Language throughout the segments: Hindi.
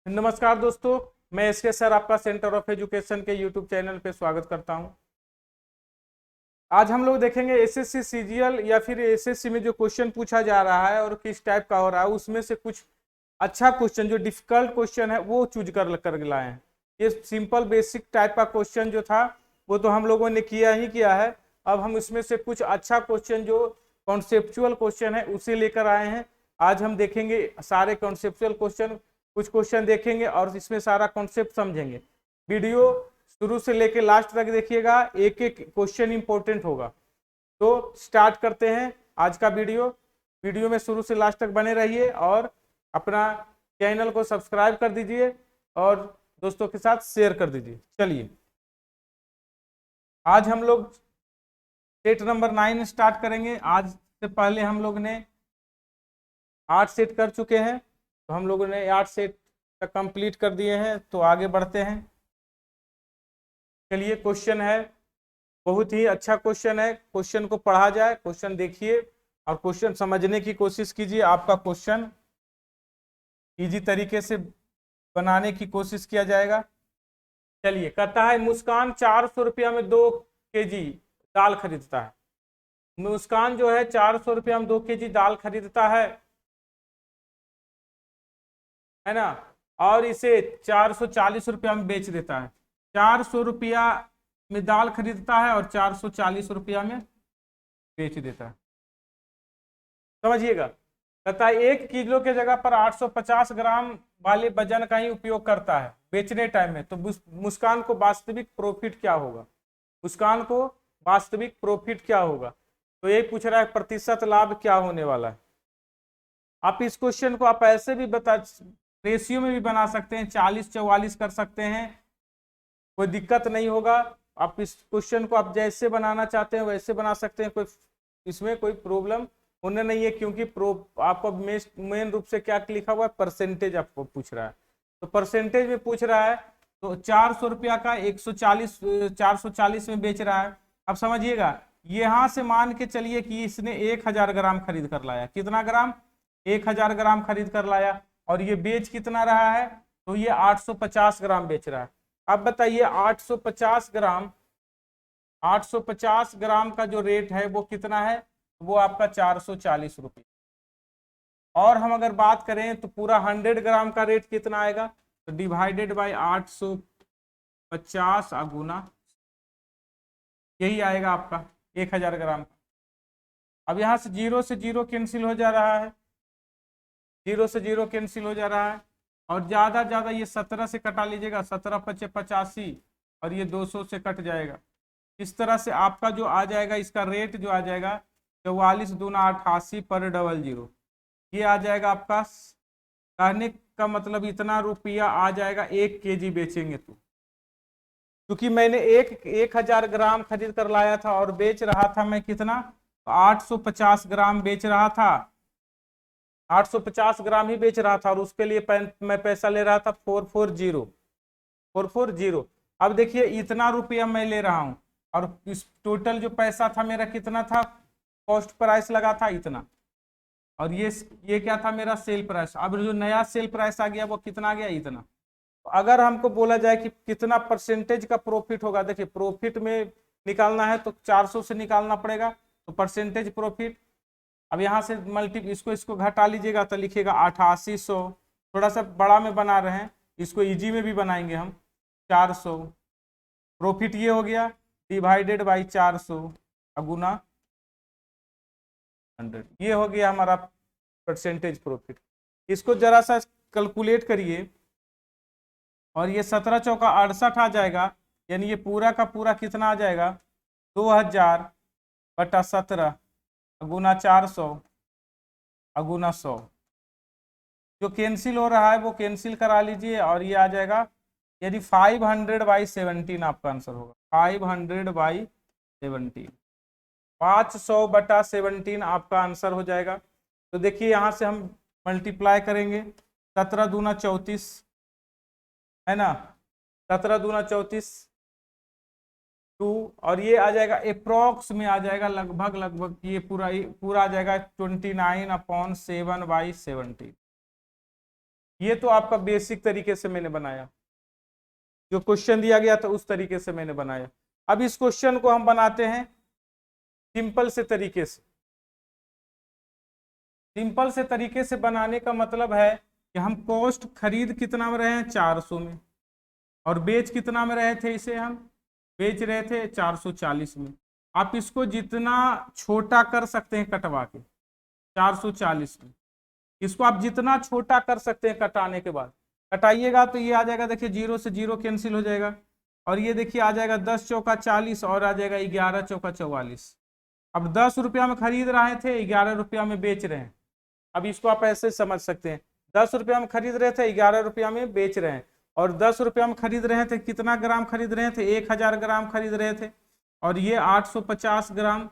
नमस्कार दोस्तों, मैं एसके सर आपका सेंटर ऑफ एजुकेशन के यूट्यूब चैनल पे स्वागत करता हूं। आज हम लोग देखेंगे एसएससी सीजीएल या फिर एसएससी में जो क्वेश्चन पूछा जा रहा है और किस टाइप का हो रहा है, उसमें से कुछ अच्छा क्वेश्चन जो डिफिकल्ट क्वेश्चन है वो चूज कर लाए हैं। ये सिंपल बेसिक टाइप का क्वेश्चन जो था वो तो हम लोगों ने किया ही किया है। अब हम इसमें से कुछ अच्छा क्वेश्चन जो कॉन्सेप्चुअल क्वेश्चन है उसे लेकर आए हैं। आज हम देखेंगे सारे कॉन्सेप्चुअल क्वेश्चन, कुछ क्वेश्चन देखेंगे और इसमें सारा कॉन्सेप्ट समझेंगे। वीडियो शुरू से लेकर लास्ट तक देखिएगा, एक एक क्वेश्चन इंपॉर्टेंट होगा। तो स्टार्ट करते हैं आज का वीडियो में शुरू से लास्ट तक बने रहिए और अपना चैनल को सब्सक्राइब कर दीजिए और दोस्तों के साथ शेयर कर दीजिए। चलिए आज हम लोग सेट नंबर 9 स्टार्ट करेंगे। आज से पहले हम लोग ने 8 सेट कर चुके हैं, तो हम लोगों ने 8 सेट तक कंप्लीट कर दिए हैं। तो आगे बढ़ते हैं। चलिए क्वेश्चन है, बहुत ही अच्छा क्वेश्चन है। क्वेश्चन को पढ़ा जाए, क्वेश्चन देखिए और क्वेश्चन समझने की कोशिश कीजिए। आपका क्वेश्चन इजी तरीके से बनाने की कोशिश किया जाएगा। चलिए, कहता है मुस्कान 400 रुपया में 2 केजी दाल खरीदता है। मुस्कान जो है 400 रुपया में 2 केजी दाल खरीदता है ना, और इसे 440 रुपया में बेच देता है। 400 रुपया में दाल खरीदता है और 440 रुपया में बेच देता है। समझिएगा, कहता है 1 किलो के जगह पर 850 ग्राम वाले वजन का ही उपयोग करता है बेचने टाइम में। तो मुस्कान को वास्तविक प्रॉफिट क्या होगा? मुस्कान को वास्तविक प्रॉफिट क्या होगा? तो यही पूछ रहा है, प्रतिशत लाभ क्या होने वाला है। आप इस क्वेश्चन को आप ऐसे भी बता, रेशियो में भी बना सकते हैं, 40-44 कर सकते हैं, कोई दिक्कत नहीं होगा। आप इस क्वेश्चन को आप जैसे बनाना चाहते हैं वैसे बना सकते हैं, कोई इसमें कोई प्रॉब्लम होने नहीं है, क्योंकि आपको मेन रूप से क्या लिखा हुआ है, परसेंटेज आपको पूछ रहा है। तो परसेंटेज में पूछ रहा है, तो 400 रुपया का 440 में बेच रहा है। अब समझिएगा, यहां से मान के चलिए कि इसने 1000 ग्राम खरीद कर लाया। कितना ग्राम? 1000 ग्राम खरीद कर लाया, और ये बेच कितना रहा है? तो ये 850 ग्राम बेच रहा है। अब बताइए 850 ग्राम का जो रेट है वो कितना है? वो आपका 440 रुपये। और हम अगर बात करें तो पूरा 100 ग्राम का रेट कितना आएगा? तो डिवाइडेड बाय 850 गुना, यही आएगा आपका 1000 ग्राम का। अब यहाँ से 0 से 0 कैंसिल हो जा रहा है, 0 से 0 कैंसिल हो जा रहा है, और ज्यादा ज्यादा ये 17 से कटा लीजिएगा, 17 पचे 85, और ये 200 से कट जाएगा। इस तरह से आपका जो आ जाएगा, इसका रेट जो आ जाएगा 44 दूना 88 पर 00, ये आ जाएगा आपका। कहने का मतलब इतना रुपया आ जाएगा 1 केजी बेचेंगे तो, क्योंकि मैंने 1000 ग्राम खरीद कर लाया था और बेच रहा था मैं कितना? 850 ग्राम बेच रहा था, 850 ग्राम ही बेच रहा था, और उसके लिए मैं पैसा ले रहा था 440। अब देखिए इतना रुपया मैं ले रहा हूं, और इस टोटल जो पैसा था मेरा कितना था? कॉस्ट प्राइस लगा था इतना, और ये क्या था? मेरा सेल प्राइस। अब जो नया सेल प्राइस आ गया वो कितना आ गया? इतना। तो अगर हमको बोला जाए कि कितना परसेंटेज का प्रॉफिट होगा, देखिए प्रॉफिट में निकालना है तो 400 से निकालना पड़ेगा, तो परसेंटेज प्रॉफिट। अब यहाँ से इसको घटा लीजिएगा तो लिखिएगा 8800। थोड़ा सा बड़ा में बना रहे हैं, इसको इजी में भी बनाएंगे हम। 400 प्रॉफिट ये हो गया, डिवाइडेड बाई 400 गुना 100, ये हो गया हमारा परसेंटेज प्रॉफिट। इसको जरा सा कैलकुलेट करिए, और ये 17 चौका 68 आ जाएगा, यानी ये पूरा का पूरा कितना आ जाएगा? 2000 बटा 17 गुना 400 गुना 100। जो कैंसिल हो रहा है वो कैंसिल करा लीजिए, और ये आ जाएगा, यानी 500/17 आपका आंसर होगा। 500/17, 500/17 आपका आंसर हो जाएगा। तो देखिए यहाँ से हम मल्टीप्लाई करेंगे, 17 दूना 34 है ना, 17 दूना 34 2, और ये आ जाएगा अप्रोक्स में आ जाएगा लगभग ये पूरा आ जाएगा 29/7/17। ये तो आपका बेसिक तरीके से मैंने बनाया, जो क्वेश्चन दिया गया था उस तरीके से मैंने बनाया। अब इस क्वेश्चन को हम बनाते हैं सिंपल से तरीके से। सिंपल से तरीके से बनाने का मतलब है कि हम कॉस्ट खरीद कितना में रहे हैं 400 में, और बेच कितना में रहे थे, इसे हम बेच रहे थे 440 में। आप इसको जितना छोटा कर सकते हैं कटवा के 440 में, इसको आप जितना छोटा कर सकते हैं कटाने के बाद, कटाइएगा तो ये आ जाएगा, देखिए 0 से 0 कैंसिल हो जाएगा, और ये देखिए आ जाएगा 10 चौका 40 और आ जाएगा 11 चौका 44। अब 10 रुपया में खरीद रहे थे, 11 रुपया में बेच रहे हैं। अब इसको आप ऐसे समझ सकते हैं, 10 रुपया में खरीद रहे थे, 11 रुपया में बेच रहे हैं, और 10 रुपया में खरीद रहे थे, कितना ग्राम खरीद रहे थे, 1000 ग्राम खरीद रहे थे, और ये 850 ग्राम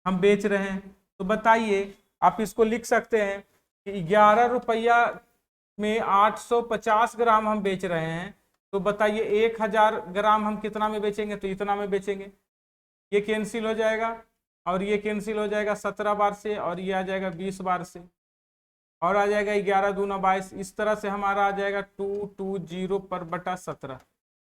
हम बेच रहे हैं। तो बताइए, आप इसको लिख सकते हैं कि 11 रुपया में 850 ग्राम हम बेच रहे हैं, तो बताइए 1000 ग्राम हम कितना में बेचेंगे, तो इतना में बेचेंगे। ये कैंसिल हो जाएगा और ये कैंसिल हो जाएगा 17 बार से, और ये आ जाएगा 20 बार से, और आ जाएगा 11 दूना 22। इस तरह से हमारा आ जाएगा 220 पर बटा 17,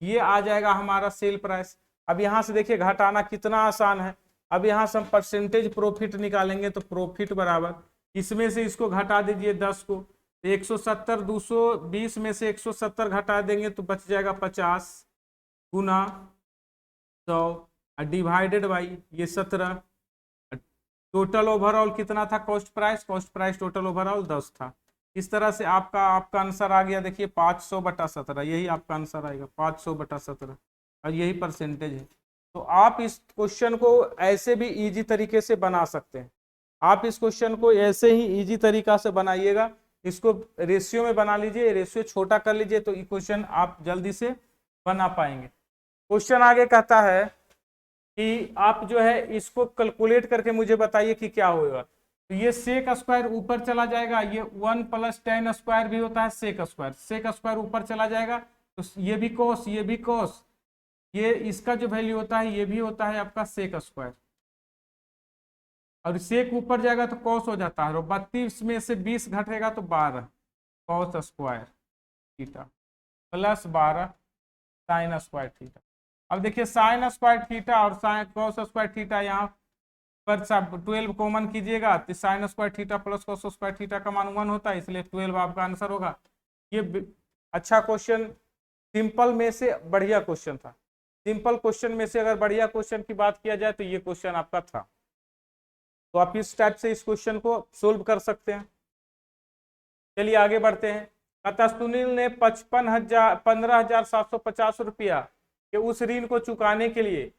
ये आ जाएगा हमारा सेल प्राइस। अब यहाँ से देखिए घटाना कितना आसान है। अब यहाँ से हम परसेंटेज प्रॉफिट निकालेंगे, तो प्रॉफिट बराबर इसमें से इसको घटा दीजिए 10 को, 170 220 में से 170 घटा देंगे तो बच जाएगा 50 गुना 100 डिवाइडेड बाई ये 17। टोटल ओवरऑल कितना था कॉस्ट प्राइस टोटल ओवरऑल 10 था। इस तरह से आपका आंसर आ गया, देखिए 500 बटा 17, यही आपका आंसर आएगा 500 बटा 17, और यही परसेंटेज है। तो आप इस क्वेश्चन को ऐसे भी इजी तरीके से बना सकते हैं। आप इस क्वेश्चन को ऐसे ही इजी तरीका से बनाइएगा, इसको रेशियो में बना लीजिए, रेशियो छोटा कर लीजिए, तो ये क्वेश्चन आप जल्दी से बना पाएंगे। क्वेश्चन आगे कहता है कि आप जो है इसको कैलकुलेट करके मुझे बताइए कि क्या होगा। तो ये सेक स्क्वायर ऊपर चला जाएगा, ये 1 + tan स्क्वायर भी होता है सेक स्क्वायर ऊपर चला जाएगा, तो ये भी कोस, ये भी कोस, ये इसका जो वैल्यू होता है ये भी होता है आपका सेक स्क्वायर, और सेक ऊपर जाएगा तो कॉस हो जाता है, और 32 में से 20 घटेगा तो 12 cos square theta plus 12 sine square theta. अब देखिए साइन स्क्वायर थीटा और साइन कॉस स्क्वायर थीटा, यहाँ पर सब 12 कॉमन कीजिएगा तो sine square theta plus cos square theta का मान 1 होता है, इसलिए 12 आपका आंसर होगा। ये अच्छा क्वेश्चन, सिंपल में से बढ़िया क्वेश्चन था। सिंपल क्वेश्चन में से अगर बढ़िया क्वेश्चन की बात किया जाए तो ये क्वेश्चन आपका था। तो आप इस टाइप से इस क्वेश्चन को सोल्व कर सकते हैं। चलिए आगे बढ़ते हैं। अतः सुनील ने 15,750 रुपया के उस ऋण को चुकाने के लिए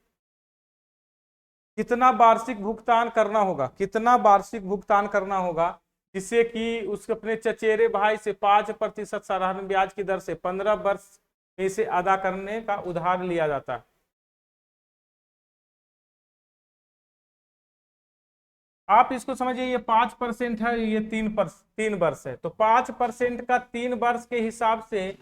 कितना वार्षिक भुगतान करना होगा, कितना वार्षिक भुगतान करना होगा, जिससे कि उसके अपने चचेरे भाई से 5% साधारण ब्याज की दर से 15 वर्ष में इसे अदा करने का उधार लिया जाता है। आप इसको समझिए, ये 5% है, ये 3 वर्ष है, तो 5% का 3 वर्ष के हिसाब से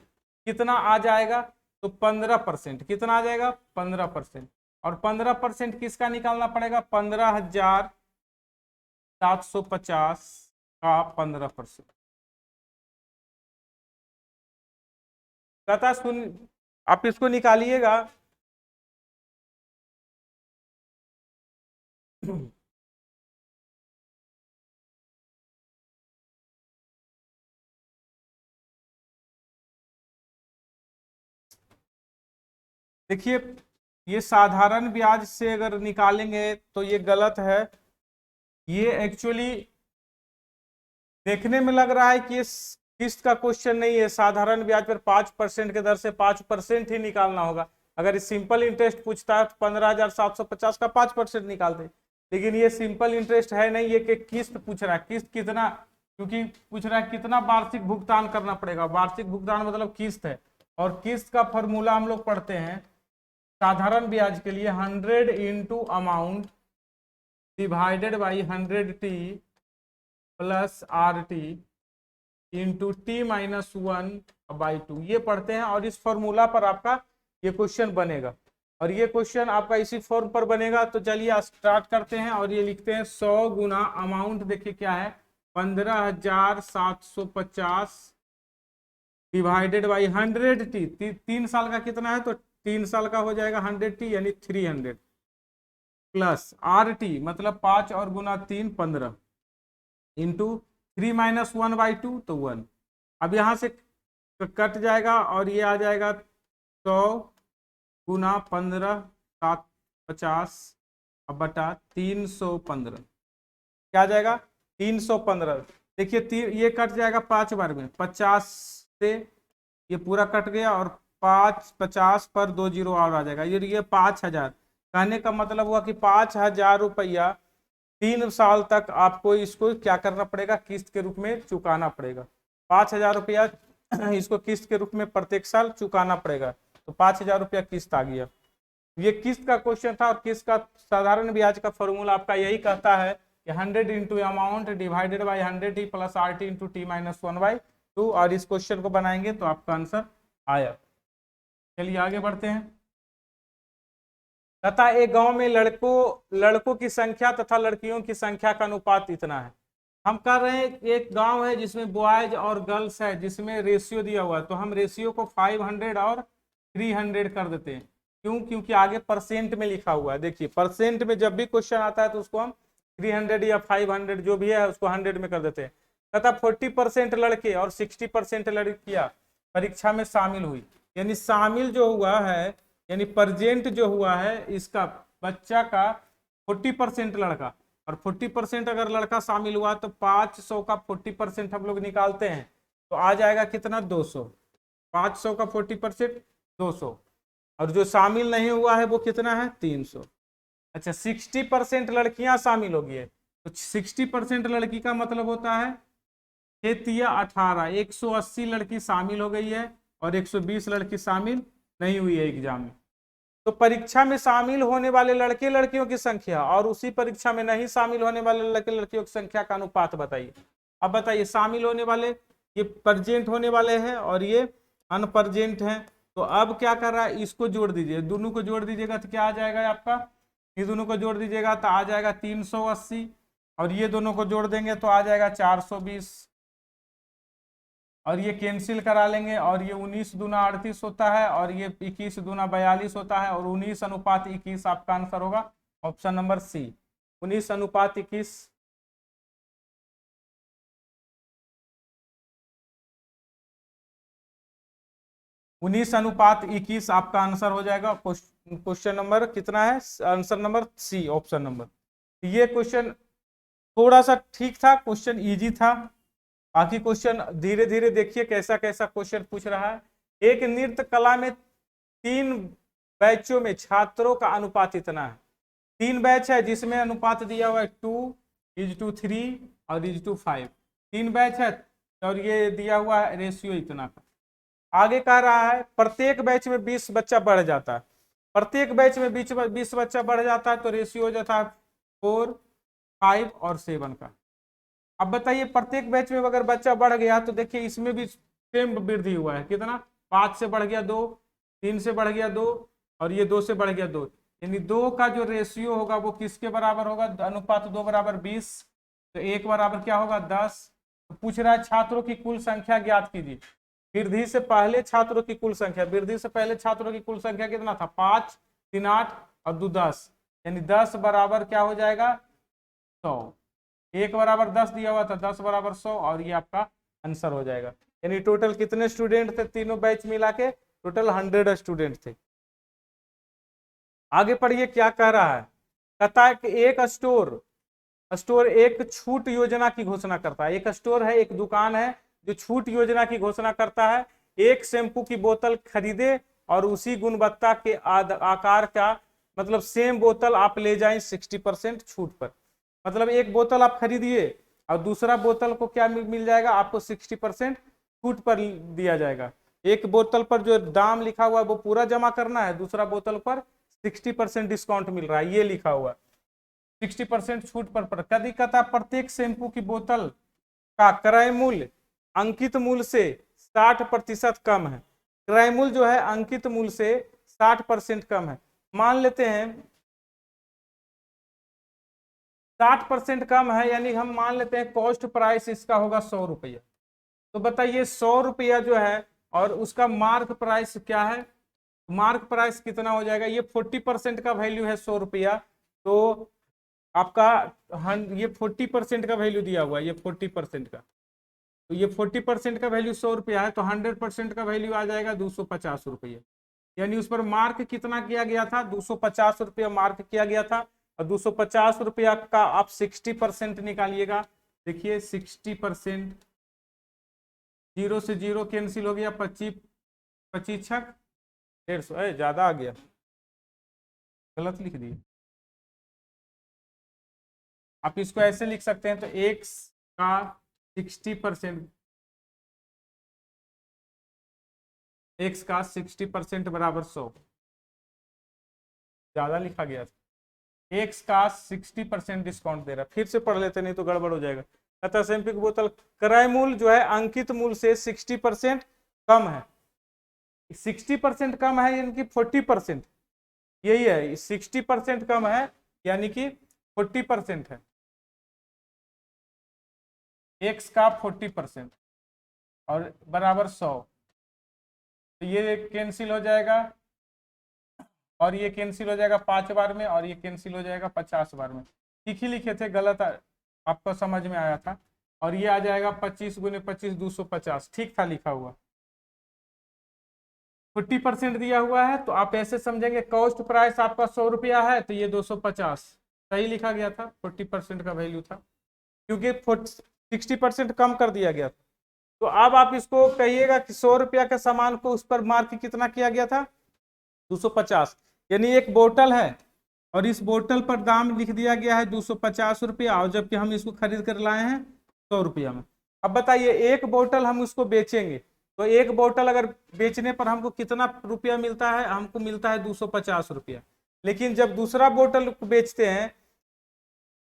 कितना आ जाएगा, तो 15%। कितना आ जाएगा 15%, और 15% किसका निकालना पड़ेगा, 15,750 का 15%। कहता सुन, आप इसको निकालिएगा देखिए ये साधारण ब्याज से अगर निकालेंगे तो ये गलत है। ये एक्चुअली देखने में लग रहा है कि किस्त का क्वेश्चन नहीं है, साधारण ब्याज पर 5% के दर से 5% ही निकालना होगा। अगर सिंपल इंटरेस्ट पूछता है तो 15,750 का 5% निकालते, लेकिन ये सिंपल इंटरेस्ट है नहीं, ये कि किस्त पूछ रहा है, किस्त कितना, क्योंकि पूछ रहा है कितना वार्षिक भुगतान करना पड़ेगा। वार्षिक भुगतान मतलब किस्त है, और किस्त का फॉर्मूला हम लोग पढ़ते हैं साधारण ब्याज के लिए 100 into amount divided by 100t plus RT into T-1/2, ये पढ़ते हैं, और इस फॉर्मूला पर आपका ये क्वेश्चन बनेगा, और ये क्वेश्चन आपका इसी फॉर्म पर बनेगा। तो चलिए स्टार्ट करते हैं, और ये लिखते हैं 100 गुना अमाउंट, देखिए क्या है 15,750 डिवाइडेड बाई 100t, 3 साल का कितना है तो 3 साल का हो जाएगा 100t यानी 300 प्लस RT मतलब 5 और गुना 3 15 इंटू 3 - 1/2 तो 1। अब यहाँ से कट जाएगा और ये आ जाएगा 100 गुना 15 7 50 अब बटा 315 क्या आ जाएगा 315। देखिए ये कट जाएगा 5 बार में 50 से ये पूरा कट गया और 50 पर 2 जीरो और आ जाएगा ये 5000। कहने का मतलब हुआ कि 5000 रुपया 3 साल तक आपको इसको क्या करना पड़ेगा किस्त के रूप में चुकाना पड़ेगा। 5000 रुपया इसको किस्त के रूप में प्रत्येक साल चुकाना पड़ेगा तो 5000 रुपया किस्त आ गया। ये किस्त का क्वेश्चन था और किस्त का साधारण ब्याज का फॉर्मूला आपका यही कहता है कि 100 into amount divided by 100t plus RT into t - 1/2 और इस क्वेश्चन को बनाएंगे तो आपका आंसर आया। चलिए आगे बढ़ते हैं। तथा एक गांव में लड़कों की संख्या तथा लड़कियों की संख्या का अनुपात इतना है। हम कर रहे हैं एक गांव है जिसमें बॉयज और गर्ल्स है जिसमें रेशियो दिया हुआ है तो हम रेशियो को 500 और 300 कर देते हैं। क्यों? क्योंकि आगे परसेंट में लिखा हुआ है। देखिए परसेंट में जब भी क्वेश्चन आता है तो उसको हम 300 या 500 जो भी है उसको 100 में कर देते हैं। तथा 40% लड़के और 60% लड़कियां परीक्षा में शामिल हुई। यानी शामिल जो हुआ है यानी प्रेजेंट जो हुआ है इसका बच्चा का 40% लड़का और 40% अगर लड़का शामिल हुआ तो 500 का 40% हम लोग निकालते हैं तो आ जाएगा कितना 200। 500 का 40% 200 और जो शामिल नहीं हुआ है वो कितना है 300। अच्छा 60% लड़कियां शामिल होगी है तो 60% लड़की का मतलब होता है 18 180 लड़की शामिल हो गई है और 120 लड़की शामिल नहीं हुई है एग्जाम में। तो परीक्षा में शामिल होने वाले लड़के लड़कियों की संख्या और उसी परीक्षा में नहीं शामिल होने वाले लड़के लड़कियों की संख्या का अनुपात बताइए। अब बताइए शामिल होने वाले ये प्रेजेंट होने वाले हैं और ये अनप्रेजेंट हैं तो अब क्या कर रहा है इसको जोड़ दीजिए दोनों को जोड़ दीजिएगा तो क्या आ जाएगा आपका ये दोनों को जोड़ दीजिएगा तो आ जाएगा 380 और ये दोनों को जोड़ देंगे तो आ जाएगा 420 और ये कैंसिल करा लेंगे और ये 19 दूना 38 होता है और ये 21 दूना 42 होता है और 19:21 आपका आंसर होगा ऑप्शन नंबर सी 19:21। 19:21 आपका आंसर हो जाएगा। क्वेश्चन नंबर कितना है answer number C option number. ये क्वेश्चन थोड़ा सा ठीक था क्वेश्चन इजी था। बाकी क्वेश्चन धीरे धीरे देखिए कैसा कैसा क्वेश्चन पूछ रहा है। एक नृत्य कला में 3 बैचों में छात्रों का अनुपात इतना है। 3 बैच है जिसमें अनुपात दिया हुआ है 2:3 और 1:5। 3 बैच है और ये दिया हुआ है रेशियो इतना का। आगे कह रहा है प्रत्येक बैच में 20 बच्चा बढ़ जाता है। प्रत्येक बैच में 20 बच्चा बढ़ जाता है तो रेशियो हो जाता है 4 5 और 7 का। अब बताइए प्रत्येक बैच में अगर बच्चा बढ़ गया तो देखिए इसमें भी सेम वृद्धि हुआ है कितना 5 से बढ़ गया 2 3 से बढ़ गया 2 और ये 2 से बढ़ गया 2 यानी 2 का जो रेशियो होगा वो किसके बराबर होगा अनुपात 2 बराबर 20 तो 1 बराबर क्या होगा 10। तो पूछ रहा है छात्रों की कुल संख्या ज्ञात कीजिए। वृद्धि से पहले छात्रों की कुल संख्या वृद्धि से पहले छात्रों की कुल संख्या कितना था 5 3 8 और 2 10 यानी 10 बराबर क्या हो जाएगा 100। 1 बराबर 10 दिया हुआ था 10 बराबर 100 और ये आपका आंसर हो जाएगा। यानी टोटल कितने स्टूडेंट थे तीनों बैच मिला के टोटल 100 स्टूडेंट थे। आगे पढ़िए क्या कह रहा है कहता है कि एक स्टोर एक छूट योजना की घोषणा करता है। एक स्टोर है एक दुकान है जो छूट योजना की घोषणा करता है। एक शैम्पू की बोतल खरीदे और उसी गुणवत्ता के आकार का मतलब सेम बोतल आप ले जाएं 60% छूट पर। मतलब एक बोतल आप खरीदिए और दूसरा बोतल को क्या मिल जाएगा आपको 60% छूट पर दिया जाएगा। एक बोतल पर जो दाम लिखा हुआ है वो पूरा जमा करना है दूसरा बोतल पर 60% डिस्काउंट मिल रहा है ये लिखा हुआ 60% छूट पर कभी कहता प्रत्येक शैम्पू की बोतल का क्रय मूल्य अंकित मूल्य से 60% कम है। क्रय मूल्य जो है अंकित मूल्य से 60% कम है। मान लेते हैं 60% कम है यानी हम मान लेते हैं कॉस्ट प्राइस इसका होगा 100 रुपया। तो बताइए 100 रुपया जो है और उसका मार्क प्राइस क्या है, मार्क प्राइस कितना हो जाएगा, ये 40% का वैल्यू है 100 रुपया, तो आपका ये 40% का वैल्यू दिया हुआ है, ये 40% का, तो ये 40% का वैल्यू 100 रुपया है, तो 100% का वैल्यू आ जाएगा 250 रुपये। यानी उस पर मार्क कितना किया गया था, 250 रुपया मार्क किया गया था, और 250 रुपया का आप 60% निकालिएगा। देखिए 60%, 0 से 0 कैंसिल हो गया, 25 25 छक 150, ज्यादा आ गया, गलत लिख दिए। आप इसको ऐसे लिख सकते हैं, तो x का 60%, x का 60% बराबर 100, ज्यादा लिखा गया था। x का 60% डिस्काउंट दे रहा है, फिर से पढ़ लेते नहीं तो गड़बड़ हो जाएगा। अतः सैंपिक बोतल क्रय मूल्य जो है अंकित मूल्य से 60% कम है, 60% कम है यानी कि 40%, यही है, 60% कम है यानी कि 40% है, x का 40% और बराबर 100, तो ये कैंसिल हो जाएगा और ये कैंसिल हो जाएगा 5 बार में, और ये कैंसिल हो जाएगा 50 बार में। ठीक ही लिखे थे, गलत आपको समझ में आया था। और ये आ जाएगा 25 गुने 25 250, ठीक था लिखा हुआ। 40% दिया हुआ है, तो आप ऐसे समझेंगे कॉस्ट प्राइस आपका 100 रुपया है, तो ये 250 सही लिखा गया था, 40% का वैल्यू था, क्योंकि 60% कम कर दिया गया था। तो अब आप इसको कहिएगा कि 100 रुपया के सामान को उस पर मार्क कितना किया गया था, 250, यानी एक बोतल है और इस बोतल पर दाम लिख दिया गया है 250 रुपया, और जबकि हम इसको खरीद कर लाए हैं 100 रुपया में। अब बताइए एक बोतल हम उसको बेचेंगे, तो एक बोतल अगर बेचने पर हमको कितना रुपया मिलता है, हमको मिलता है 250 रुपया। लेकिन जब दूसरा बोतल बेचते हैं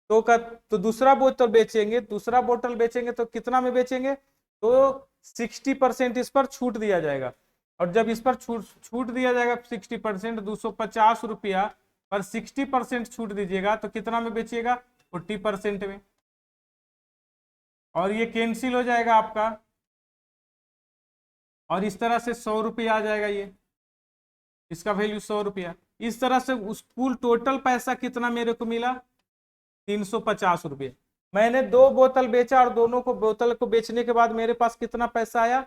तो दूसरा बोतल बेचेंगे तो कितना में बेचेंगे, तो 60% इस पर छूट दिया जाएगा। और जब इस पर छूट दिया जाएगा 60%, 250 रुपया पर 60% छूट दीजिएगा तो कितना में बेचिएगा, 40% में, और ये कैंसिल हो जाएगा आपका, और इस तरह से 100 रुपया आ जाएगा, ये इसका वैल्यू 100 रुपया। इस तरह से उस कुल टोटल पैसा कितना मेरे को मिला, 350 रुपये। मैंने 2 बोतल बेचा और दोनों को बोतल को बेचने के बाद मेरे पास कितना पैसा आया,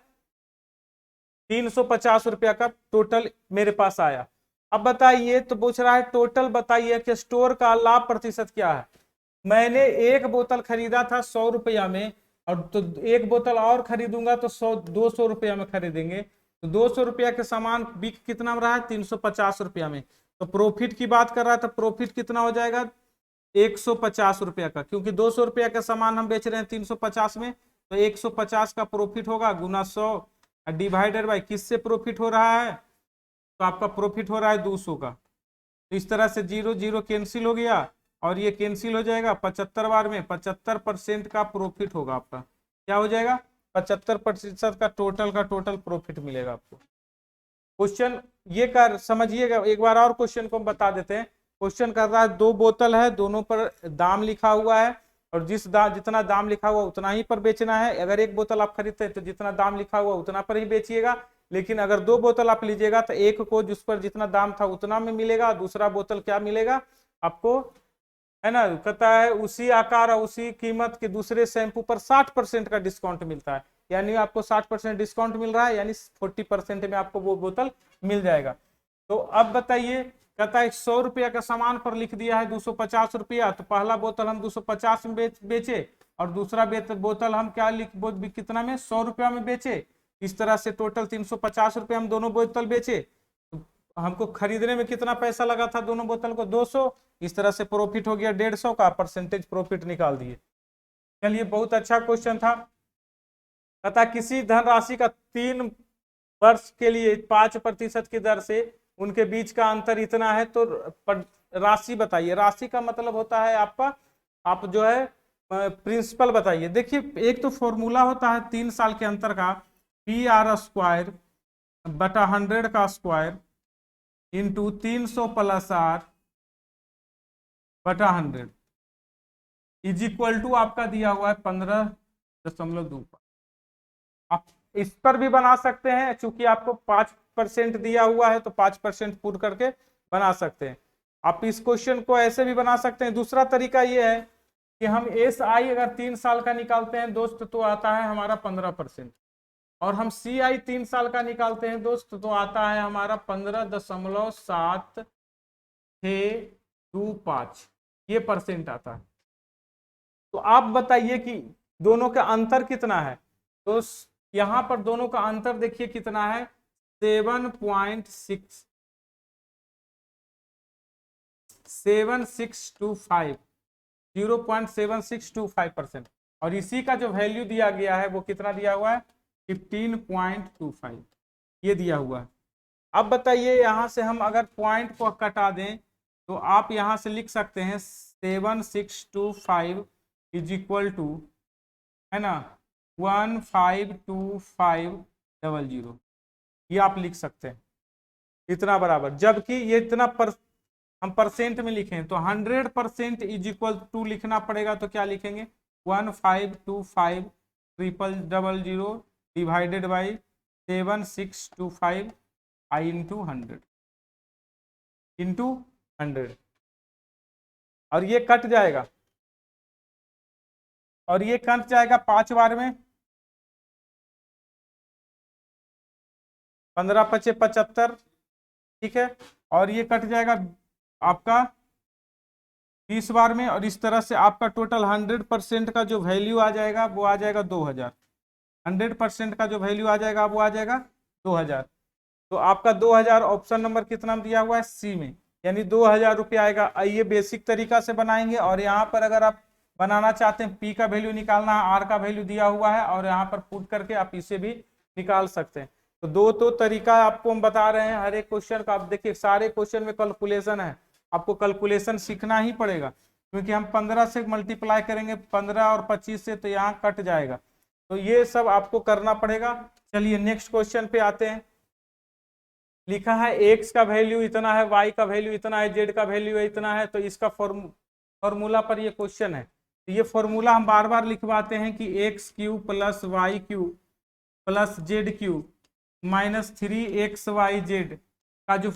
350 रुपया का टोटल मेरे पास आया। अब बताइए, तो पूछ रहा है टोटल बताइए कि स्टोर का लाभ प्रतिशत क्या है। मैंने एक बोतल खरीदा था 100 रुपया में, और तो एक बोतल और खरीदूंगा तो 200 रुपया में खरीदेंगे, तो 200 रुपया के सामान बिक कितना में रहा है, 350 रुपया में। तो प्रॉफिट की बात कर रहा है, तो प्रॉफिट कितना हो जाएगा, 150 रुपया का, क्योंकि 200 रुपया का सामान हम बेच रहे हैं 350 में, तो 150 का प्रॉफिट होगा गुना 100 डिवाइडेड बाय किससे प्रॉफिट हो रहा है, तो आपका प्रॉफिट हो रहा है 200 का। तो इस तरह से 0 0 कैंसिल हो गया और ये कैंसिल हो जाएगा 75 बार में, 75% का प्रॉफिट होगा आपका, क्या हो जाएगा, 75% का टोटल प्रॉफिट मिलेगा आपको। क्वेश्चन ये कर समझिएगा, एक बार और क्वेश्चन को हम बता देते हैं। क्वेश्चन कर रहा है 2 बोतल है, दोनों पर दाम लिखा हुआ है, और जितना दाम लिखा हुआ उतना ही पर बेचना है। अगर एक बोतल आप खरीदते हैं तो जितना दाम लिखा हुआ उतना पर ही बेचिएगा, लेकिन अगर 2 बोतल आप लीजिएगा तो एक को जिस पर जितना दाम था उतना में मिलेगा, दूसरा बोतल क्या मिलेगा आपको, है ना, कहता है उसी आकार और उसी कीमत के दूसरे शैम्पू पर 60% का डिस्काउंट मिलता है, यानी आपको 60% डिस्काउंट मिल रहा है, यानी 40% में आपको वो बोतल मिल जाएगा। तो अब बताइए, कहता है 100 रुपया का सामान पर लिख दिया है 250 रुपया, तो पहला बोतल हम 250 में बेचे और दूसरा बोतल हम क्या कितना में, 100 रुपया में बेचे। इस तरह से टोटल 350 रुपया हम दोनों बोतल बेचे, तो हमको खरीदने में कितना पैसा लगा था दोनों बोतल को, 200। इस तरह से प्रॉफिट हो गया 150 का, परसेंटेज प्रॉफिट निकाल दिए। चलिए बहुत अच्छा क्वेश्चन था। तथा किसी धनराशि का 3 वर्ष के लिए 5% की दर से उनके बीच का अंतर इतना है, तो राशि बताइए। राशि का मतलब होता है आपका, आप जो है प्रिंसिपल बताइए। देखिए एक तो फॉर्मूला होता है 3 साल के अंतर का, PR² बटा 100 का स्क्वायर इंटू 300 प्लस R बटा 100 इज इक्वल टू आपका दिया हुआ है 15.25। आप इस पर भी बना सकते हैं, चूंकि आपको 5% दिया हुआ है तो 5% पुट करके बना सकते हैं। आप इस क्वेश्चन को ऐसे भी बना सकते हैं। दूसरा तरीका ये है कि हम SI अगर 3 साल का निकालते हैं दोस्त तो आता है हमारा 15%, और हम CI 3 साल का निकालते हैं दोस्त तो आता है हमारा 15.7625, ये परसेंट आता है। तो आप बताइए कि दोनों का अंतर कितना है। तो यहां पर दोनों का अंतर देखिए कितना है, 7625, 0.7625%। और इसी का जो वैल्यू दिया गया है वो कितना दिया हुआ है, 15.25 ये दिया हुआ है। अब बताइए यहां से हम अगर पॉइंट को कटा दें तो आप यहां से लिख सकते हैं 7625 इज इक्वल टू, है ना, 152500, ये आप लिख सकते हैं इतना बराबर। जबकि ये इतना हम परसेंट में लिखें तो 100% इज इक्वल टू लिखना पड़ेगा, तो क्या लिखेंगे 15250000 डिवाइडेड बाई 7625 आई इंटू 100 और ये कट जाएगा, और ये कट जाएगा 5 बार में, 15 पचे 75, ठीक है। और ये कट जाएगा आपका 20 बार में, और इस तरह से आपका टोटल 100% का जो वैल्यू आ जाएगा वो आ जाएगा 2000। 100% का जो वैल्यू आ जाएगा वो आ जाएगा 2000। तो आपका 2000 ऑप्शन नंबर कितना दिया हुआ है, सी में, यानी 2000 रुपये आएगा। ये बेसिक तरीका से बनाएंगे। और यहाँ पर अगर आप बनाना चाहते हैं, पी का वैल्यू निकालना है, आर का वैल्यू दिया हुआ है, और यहाँ पर पुट करके आप इसे भी निकाल सकते हैं। तो दो तरीका आपको हम बता रहे हैं हर एक क्वेश्चन का। आप देखिए सारे क्वेश्चन में कैलकुलेशन है, आपको कैलकुलेशन सीखना ही पड़ेगा, क्योंकि हम 15 से मल्टीप्लाई करेंगे 15 और 25 से, तो यहाँ कट जाएगा। तो ये सब आपको करना पड़ेगा। चलिए नेक्स्ट क्वेश्चन पे आते हैं। लिखा है x का वैल्यू इतना है, y का वैल्यू इतना है, z का वैल्यू इतना है। तो इसका फॉर्मूला पर ये क्वेश्चन है। तो ये फॉर्मूला हम बार बार लिखवाते हैं कि x³ plus y³ plus z³ minus 3xyz का जो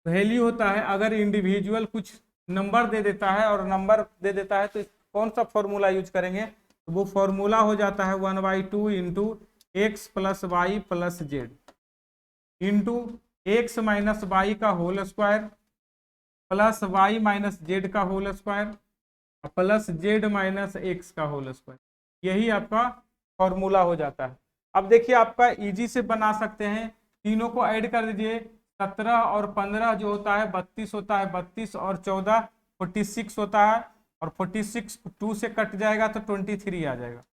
वैल्यू होता है, अगर इंडिविजुअल कुछ नंबर दे देता है और नंबर दे देता है तो कौन सा फॉर्मूला यूज करेंगे, तो वो फॉर्मूला हो जाता है 1/2 into x plus y plus z into x minus y का whole square plus y minus z का whole square plus z minus x का होल स्क्वायर। यही आपका फॉर्मूला हो जाता है। अब देखिए आपका इजी से बना सकते हैं, तीनों को ऐड कर दीजिए। 17 और 15 जो होता है 32 होता है, 32 और 14 46 होता है, और 46 2 से कट जाएगा तो 23 आ जाएगा,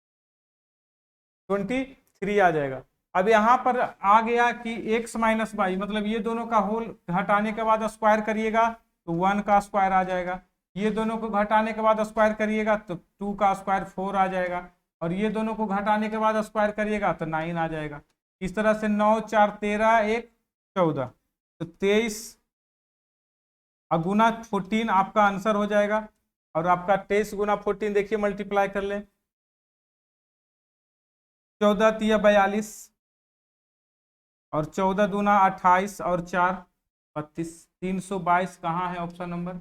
23 आ जाएगा। अब यहाँ पर आ गया कि x माइनस वाई, मतलब ये दोनों का होल घटाने के बाद स्क्वायर करिएगा तो 1 का स्क्वायर आ जाएगा। ये दोनों को घटाने के बाद स्क्वायर करिएगा तो 2 का स्क्वायर 4 आ जाएगा, और ये दोनों को घटाने के बाद स्क्वायर करिएगा तो 9 आ जाएगा। इस तरह से 9 4 13 1 14, तो 23 गुना 14 आपका आंसर हो जाएगा। और आपका 23 गुना 14 देखिए मल्टीप्लाई कर लें, 14 तिया 42 और 14 दूना 28 और 4 32, 322 कहाँ है ऑप्शन नंबर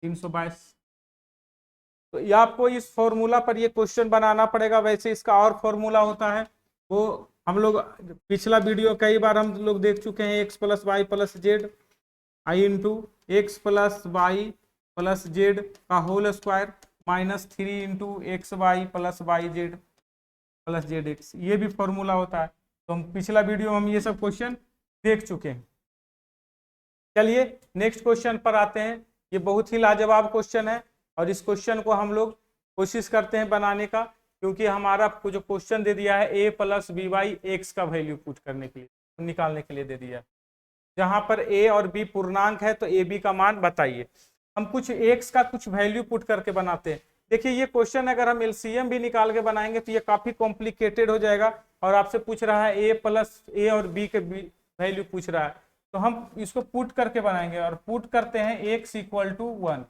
322। तो ये आपको इस फॉर्मूला पर ये क्वेश्चन बनाना पड़ेगा। वैसे इसका और फॉर्मूला होता है, वो हम लोग पिछला वीडियो कई बार हम लोग देख चुके हैं, x plus y plus z आई into x plus y plus z का whole square minus 3 into x y plus y z plus z x, ये भी फॉर्मूला होता है। तो हम पिछला वीडियो में हम ये सब क्वेश्चन देख चुके हैं। चलिए नेक्स्ट क्वेश्चन पर आते हैं। ये बहुत ही लाजवाब क्वेश्चन है, और इस क्वेश्चन को हम लोग कोशिश करते हैं बनाने का, क्योंकि हमारा जो क्वेश्चन दे दिया है a plus B Y X का वैल्यू पुट करने के लिए, निकालने के लिए दे दिया है। जहां पर a और b पूर्णांक है तो a b का मान बताइए। हम कुछ x का कुछ वैल्यू पुट करके बनाते हैं। देखिए ये क्वेश्चन अगर हम एलसीएम भी निकाल के बनाएंगे तो ये काफी कॉम्प्लिकेटेड हो जाएगा, और आपसे पूछ रहा है a प्लस a और b के वैल्यू पूछ रहा है, तो हम इसको पुट करके बनाएंगे। और पुट करते हैं x इक्वल टू 1,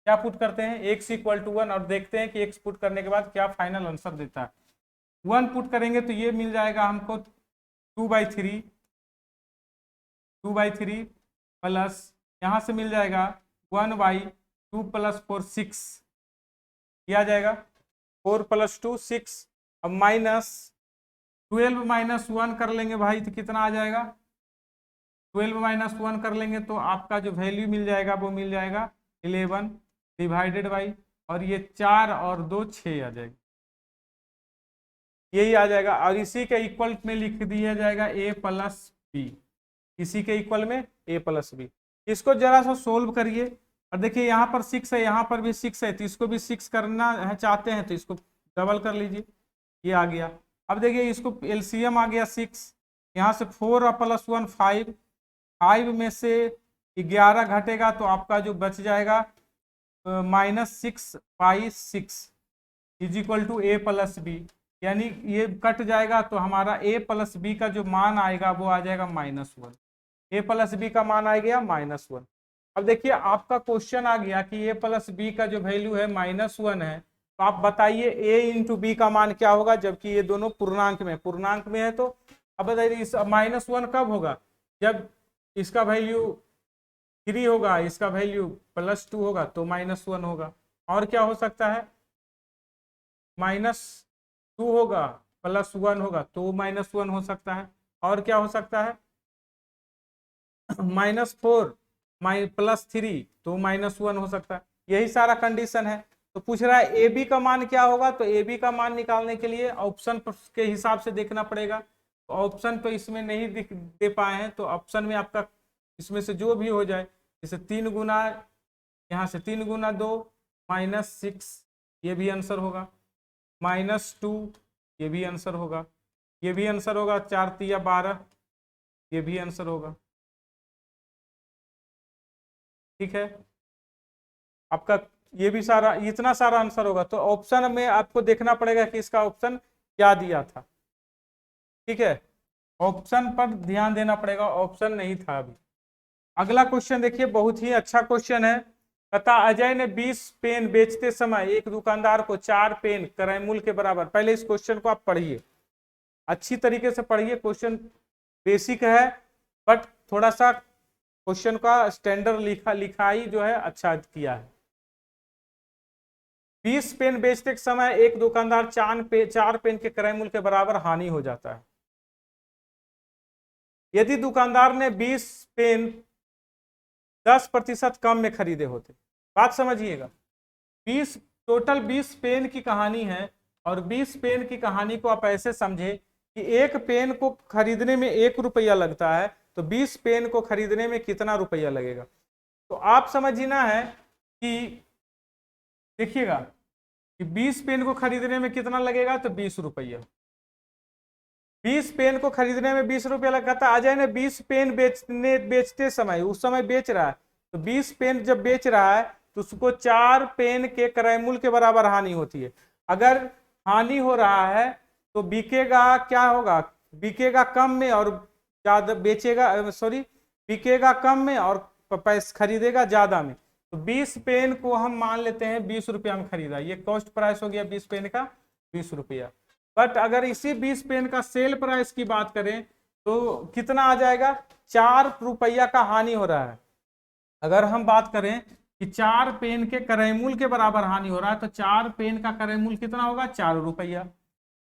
क्या पुट करते हैं x इक्वल टू 1, और देखते हैं कि x पुट करने के बाद क्या फाइनल आंसर देता है। 1 पुट करेंगे तो ये मिल जाएगा हमको 2/3 प्लस यहाँ से मिल जाएगा 1/2 + 4 6, किया जाएगा 4 + 2 6। अब माइनस 12 - 1 कर लेंगे भाई तो कितना आ जाएगा, 12 - 1 कर लेंगे तो आपका जो वैल्यू मिल जाएगा वो मिल जाएगा 11 डिवाइडेड बाई, और ये 4 और 2 6 आ जाएगा, यही आ जाएगा। और इसी के इक्वल में लिख दिया जाएगा a + b, इसी के इक्वल में a + b। इसको जरा सा सोल्व करिए और देखिए यहाँ पर 6 है, यहाँ पर भी 6 है, तो इसको भी 6 करना है चाहते हैं तो इसको डबल कर लीजिए, ये आ गया। अब देखिए इसको एलसीएम आ गया 6, यहाँ से 4 + 1 5, 5 में से 11 घटेगा तो आपका जो बच जाएगा -6/6 = a + b, यानी ये कट जाएगा तो हमारा a + b का जो मान आएगा वो आ जाएगा -1, a + b का मान आ गया -1। अब देखिए आपका क्वेश्चन आ गया कि a + b का जो वैल्यू है -1 है, तो आप बताइए a × b का मान क्या होगा, जबकि ये दोनों पूर्णांक में है। तो अब बताइए इस -1 कब होगा, जब इसका वैल्यू 3 होगा, इसका वैल्यू +2 होगा तो -1 होगा। और क्या हो सकता है, -2 होगा +1 होगा तो -1 हो सकता है। और क्या हो सकता है, -4 +3 तो -1 हो सकता है। यही सारा कंडीशन है। तो पूछ रहा है ए बी का मान क्या होगा, तो ए बी का मान निकालने के लिए ऑप्शन के हिसाब से देखना पड़ेगा। तो ऑप्शन तो इसमें नहीं दे पाए हैं, तो ऑप्शन में आपका इसमें से जो भी हो जाए, जैसे 3 गुना, यहाँ से 3 गुना 2 -6, ये भी आंसर होगा, -2 ये भी आंसर होगा, ये भी आंसर होगा, 4 × 3 = 12 ये भी आंसर होगा। ठीक है, आपका ये भी सारा, इतना सारा आंसर होगा। तो ऑप्शन में आपको देखना पड़ेगा कि इसका ऑप्शन क्या दिया था। ठीक है, ऑप्शन पर ध्यान देना पड़ेगा, ऑप्शन नहीं था अभी। अगला क्वेश्चन देखिए, बहुत ही अच्छा क्वेश्चन है। तथा अजय ने 20 पेन बेचते समय एक दुकानदार को 4 पेन क्रय मूल्य के बराबर। पहले इस क्वेश्चन को आप पढ़िए, अच्छी तरीके से पढ़िए। क्वेश्चन बेसिक है बट थोड़ा सा क्वेश्चन का स्टैंडर्ड लिखाई जो है अच्छा किया है। 20 पेन बेचते समय एक दुकानदार 4 पेन के क्रय मूल्य के बराबर हानि हो जाता है। यदि दुकानदार ने 20 पेन 10% कम में खरीदे होते, बात समझिएगा, 20 पेन की कहानी है, और 20 पेन की कहानी को आप ऐसे समझे कि एक पेन को खरीदने में 1 रुपया लगता है, तो 20 पेन को खरीदने में कितना रुपया लगेगा। तो आप समझना है कि देखिएगा कि 20 पेन को खरीदने में कितना लगेगा, तो 20 रुपया। 20 पेन को खरीदने में 20 रुपया लगा था। अजय ने 20 पेन बेचते समय, उस समय बेच रहा है, तो 20 पेन जब बेच रहा है तो उसको 4 पेन के क्रय मूल्य के बराबर हानि होती है। अगर हानि हो रहा है तो बिकेगा, क्या होगा, बिकेगा कम में और ज्यादा बेचेगा, सॉरी, बिकेगा कम में और पैसे खरीदेगा ज्यादा में। तो 20 पेन को हम मान लेते हैं 20 रुपया में खरीदा, ये कॉस्ट प्राइस हो गया 20 पेन का 20 रुपया। बट अगर इसी 20 पेन का सेल प्राइस की बात करें तो कितना आ जाएगा, 4 रुपया का हानि हो रहा है। अगर हम बात करें कि 4 पेन के क्रय मूल्य के बराबर हानि हो रहा है, तो 4 पेन का क्रय मूल्य कितना होगा, 4 रुपया।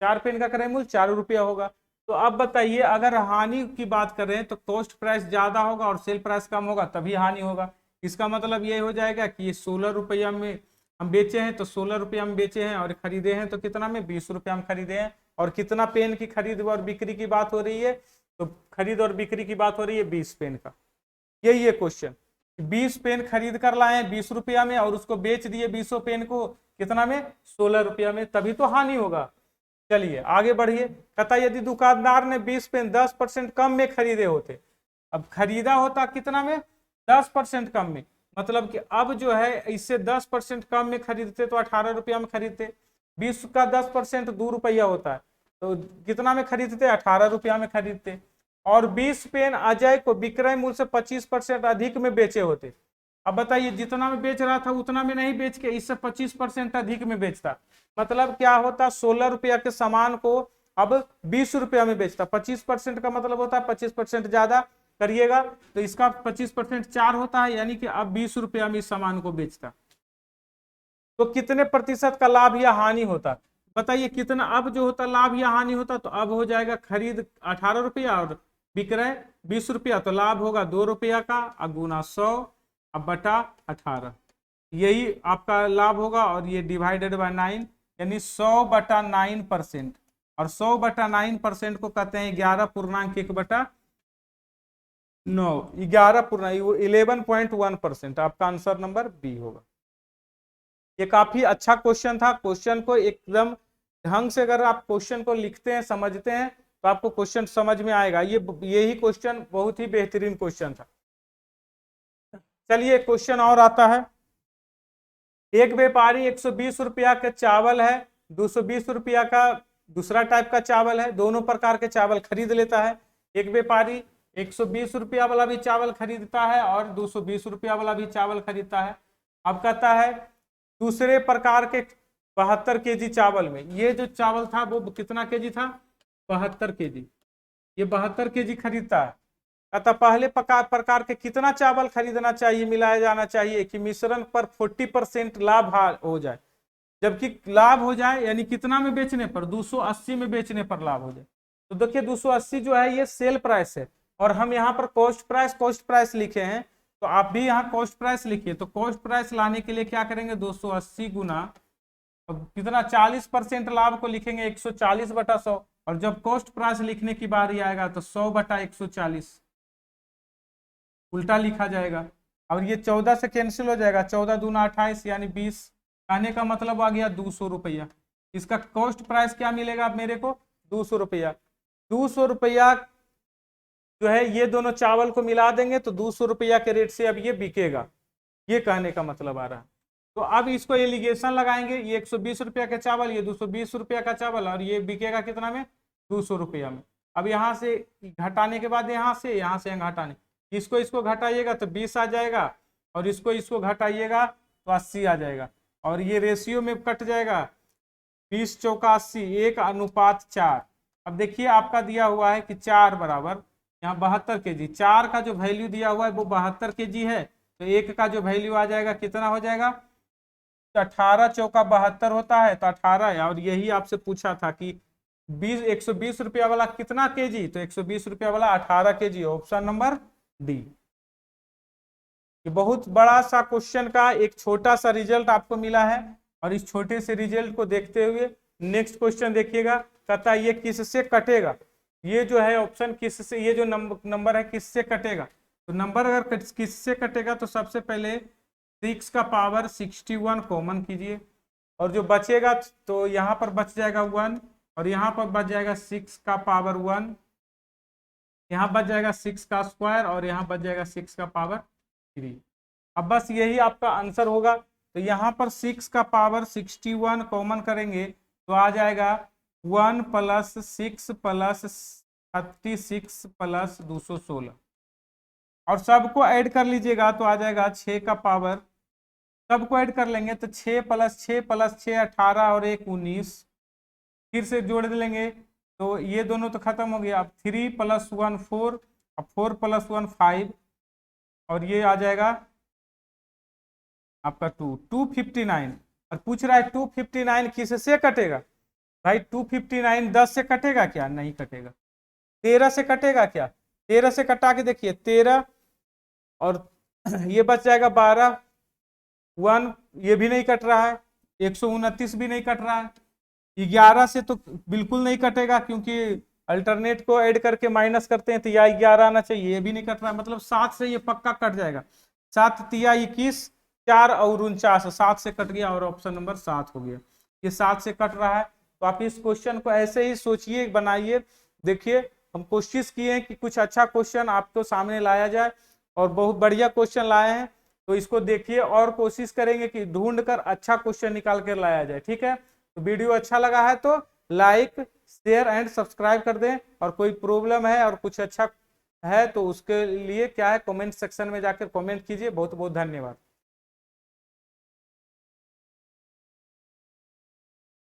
4 पेन का क्रय मूल्य 4 रुपया होगा। तो अब बताइए, अगर हानि की बात करें तो कॉस्ट प्राइस ज्यादा होगा और सेल प्राइस कम होगा, तभी हानि होगा। इसका मतलब ये हो जाएगा कि ये 16 रुपया में हम बेचे हैं, तो 16 रुपया में बेचे हैं, और खरीदे हैं तो कितना में, 20 रुपया में खरीदे हैं। और कितना पेन की खरीद और बिक्री की बात हो रही है, तो खरीद और बिक्री की बात हो रही है 20 पेन का। यही है क्वेश्चन, 20 पेन खरीद कर लाए हैं 20 रुपया में और उसको बेच दिए 20 पेन को कितना में, 16 रुपया में, तभी तो हानि होगा। चलिए आगे बढ़िए। कहता यदि दुकानदार ने 20 पेन 10% कम में खरीदे होते, अब खरीदा होता कितना में, 10% कम में, मतलब कि अब जो है इससे 10% कम में खरीदते तो 18 रुपया में खरीदते। 20 का 10% 2 रुपया होता है, तो कितना में खरीदते, 18 रुपया में खरीदते। और 20 पेन अजय को विक्रय मूल्य से 25% अधिक में बेचे होते। अब बताइए, जितना में बेच रहा था उतना में नहीं बेच के इससे 25% अधिक में बेचता, मतलब क्या होता, 16 रुपया के सामान को अब 20 रुपया में बेचता। 25% का मतलब होता है 25% ज्यादा करिएगा तो इसका 25% 4 होता है, यानी कि अब 20 रुपया में इस सामान को बेचता। तो कितने प्रतिशत का लाभ या हानि होता, बताइए कितना अब जो होता लाभ या हानि होता। तो अब हो जाएगा खरीद 18 रुपया और विक्रय 20 रुपया, तो लाभ होगा 2 रुपया का गुना 100 अब बटा 18, यही आपका लाभ होगा। और ये डिवाइडेड बाय 9 यानी 100 बटा 9%, और 100 बटा 9% को कहते हैं 11.1/9, 11.1%। आपका आंसर नंबर बी होगा। ये काफी अच्छा क्वेश्चन था। क्वेश्चन को एकदम ढंग से अगर आप क्वेश्चन को लिखते हैं, समझते हैं, तो आपको क्वेश्चन समझ में आएगा। यही क्वेश्चन बहुत ही बेहतरीन क्वेश्चन था। चलिए क्वेश्चन और आता है। एक व्यापारी 120 रुपया का चावल है, 220 रुपया का दूसरा टाइप का चावल है, दोनों प्रकार के चावल खरीद लेता है। एक व्यापारी 120 रुपया वाला भी चावल खरीदता है और 220 रुपया वाला भी चावल खरीदता है। अब कहता है दूसरे प्रकार के 72 केजी चावल में, ये जो चावल था वो कितना केजी था, 72 केजी, ये 72 केजी खरीदता है। कहता पहले प्रकार के कितना चावल खरीदना चाहिए, मिलाया जाना चाहिए कि मिश्रण पर 40% लाभ हो जाए। जबकि लाभ हो जाए यानी कितना में बेचने पर, 280 में बेचने पर लाभ हो जाए। तो देखिए 280 जो है ये सेल प्राइस है, और हम यहाँ पर कॉस्ट प्राइस लिखे हैं, तो आप भी यहाँ कॉस्ट प्राइस लिखिए। तो कॉस्ट प्राइस लाने के लिए क्या करेंगे, 280 गुना कितना 40% लाभ को लिखेंगे 140 बटा 100, और जब कॉस्ट प्राइस लिखने की बारी आएगा तो 100 बटा 140 उल्टा लिखा जाएगा। और ये 14 से कैंसिल हो जाएगा, 14 दूना 28 यानी 20। कहने का मतलब आ गया 200 रुपया। इसका कॉस्ट प्राइस क्या मिलेगा मेरे को, 200 रुपया। 200 रुपया जो है ये दोनों चावल को मिला देंगे तो 200 रुपया के रेट से अब ये बिकेगा, ये कहने का मतलब आ रहा है। तो अब इसको एलिगेशन लगाएंगे, ये 120 रुपया का चावल, ये 220 रुपया का चावल, और ये बिकेगा कितना में, 200 रुपया में। अब यहाँ से घटाने के बाद यहाँ से घटाने, इसको घटाइएगा तो 20 आ जाएगा, और इसको घटाइएगा तो 80 आ जाएगा, और ये रेशियो में कट जाएगा 20 चौका 80, 1:4। अब देखिए आपका दिया हुआ है कि 4 बराबर यहाँ 72 केजी, 4 का जो वैल्यू दिया हुआ है वो 72 केजी है, तो 1 का जो वैल्यू आ जाएगा कितना हो जाएगा, 18 चौका 72 होता है, तो 18 है। और यही आपसे पूछा था कि 120 रुपया वाला कितना केजी, तो 120 रुपया वाला 18 केजी, ऑप्शन नंबर डी। ये बहुत बड़ा सा क्वेश्चन का एक छोटा सा रिजल्ट आपको मिला है, और इस छोटे से रिजल्ट को देखते हुए नेक्स्ट क्वेश्चन देखिएगा। कहता है ये किससे कटेगा, ये जो है ऑप्शन किससे, ये जो नंबर है किससे कटेगा। तो नंबर अगर किससे कटेगा तो सबसे पहले 6 का पावर 61 कॉमन कीजिए, और जो बचेगा तो यहाँ पर बच जाएगा 1, और यहाँ पर बच जाएगा 6 का पावर 1, यहाँ बच जाएगा 6 का स्क्वायर, और यहाँ बच जाएगा 6 का पावर 3। अब बस यही आपका आंसर होगा। तो यहाँ पर 6 का पावर 61 कॉमन करेंगे तो आ जाएगा 1 + 6 + 36 + 216, और सबको ऐड कर लीजिएगा तो आ जाएगा 6 का पावर, सबको ऐड कर लेंगे तो 6 + 6 + 6 18 और 1 19, फिर से जोड़ लेंगे तो ये दोनों तो खत्म हो गया। अब 3 + 1 4, अब 4 + 1 5, और ये आ जाएगा आपका 259। और पूछ रहा है 259 किससे कटेगा, भाई 259 10 से कटेगा क्या, नहीं कटेगा। 13 से कटेगा क्या, 13 से कटा के देखिए 13, और ये बच जाएगा 12, 1 ये भी नहीं कट रहा है, 129 भी नहीं कट रहा है, 11 से तो बिल्कुल नहीं कटेगा क्योंकि अल्टरनेट को ऐड करके माइनस करते हैं तो या 11 आना चाहिए, ये भी नहीं कट रहा है, मतलब 7 से ये पक्का कट जाएगा। 7 तिया 21, 4 और 49, 7 से कट गया और ऑप्शन नंबर 7 हो गया। ये 7 से कट रहा है। तो आप इस क्वेश्चन को ऐसे ही सोचिए, बनाइए, देखिए हम कोशिश किए कि कुछ अच्छा क्वेश्चन आपको सामने लाया जाए, और बहुत बढ़िया क्वेश्चन लाए हैं। तो इसको देखिए और कोशिश करेंगे कि ढूंढ कर अच्छा क्वेश्चन निकाल कर लाया जाए, ठीक है। तो वीडियो अच्छा लगा है तो लाइक शेयर एंड सब्सक्राइब कर दें, और कोई प्रॉब्लम है और कुछ अच्छा है तो उसके लिए क्या है कमेंट सेक्शन में जाकर कमेंट कीजिए। बहुत बहुत धन्यवाद।